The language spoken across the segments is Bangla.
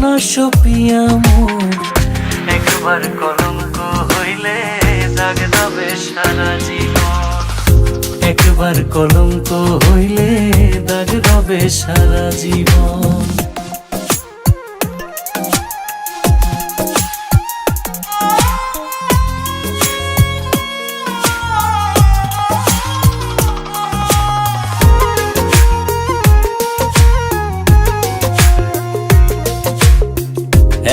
না সপিয়া মন। একবার কলঙ্ক হইলে দাগ দেবে সারা জীবন। একবার কলঙ্ক হইলে দাগ দেবে সারা জীবন।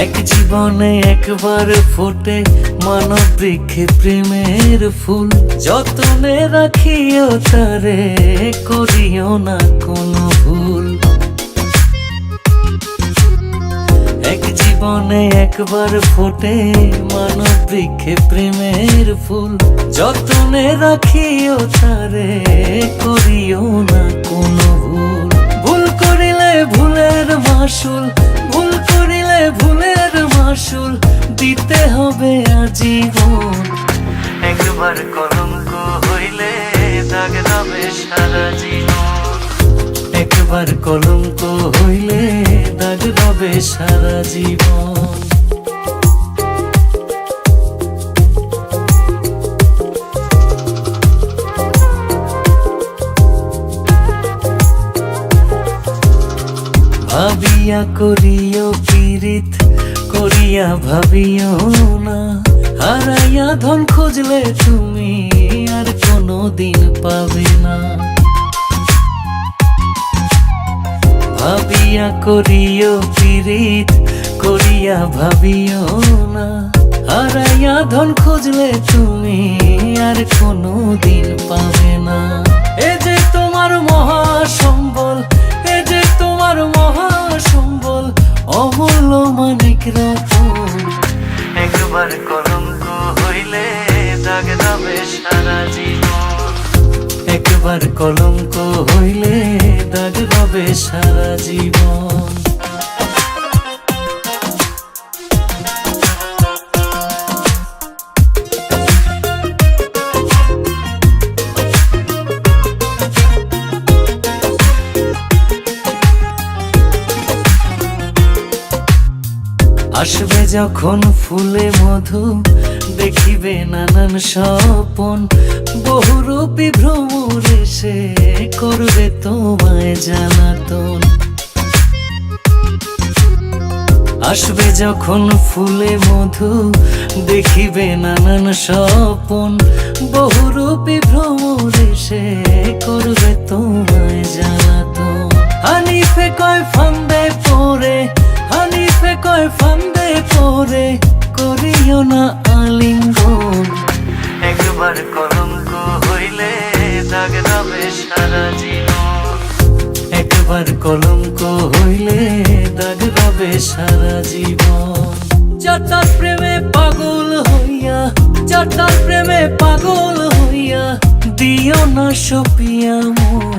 এক জীবনে একবার ফোটে মানব বৃক্ষে প্রেমের ফুল। যতনে রাখিও তারে, করিও না কোনো ভুল। এক জীবনে একবার ফোটে মানব বৃক্ষে প্রেমের ফুল। যতনে রাখিও তারে, করিও না কোনো ভুল। ভুল করিলে ভুলের মাসুল, ভুল করিলে ভুলের মাসুল দিতে হবে আজীবন। একবার কলঙ্ক হইলে দাগ দেবে সারা জীবন। একবার কলঙ্ক হইলে দাগ দেবে সারা জীবন। ভাবিয়া করিও পীড়িত, করিয়া ভাবিও না। হারাইয়া ধন খুঁজলে তুমি আর কোনো দিন পাবে না। ভাবিয়া করিও পীড়িত, করিয়া ভাবিও না। হারাইয়া ধন খুঁজলে তুমি আর কোনো দিন পাবে না। এ যে তোমার মহাসম্বল, এ যে তোমার মহাসম্বল, অমূল্য মানিক রতন। একবার কলঙ্ক হইলে দাগ দেবে সারা জীবন। একবার কলঙ্ক হইলে দাগ দেবে সারা জীবন। আসবে যখন ফুলে মধু, দেখিবে নানান স্বপন। বহুরূপী ভ্রমর এসে করবে তোমায় জ্বালাতন। আসবে যখন ফুলে মধু, দেখিবে নানান স্বপন। বহুরূপী ভ্রমর এসে করবে তোমায় জ্বালাতন। হানিফে কয় ফান্দে পড়ে, হানিফে কয় ফান্দে পড়ে, করিও না আলিঙ্গন। একবার কলঙ্ক হইলে দাগ দেবে সারা জীবন। একবার কলঙ্ক হইলে দাগ দেবে সারা জীবন। যাতার প্রেমে পাগল হইয়া, যাতার প্রেমে পাগল হইয়া, দিও না সপিয়া মন।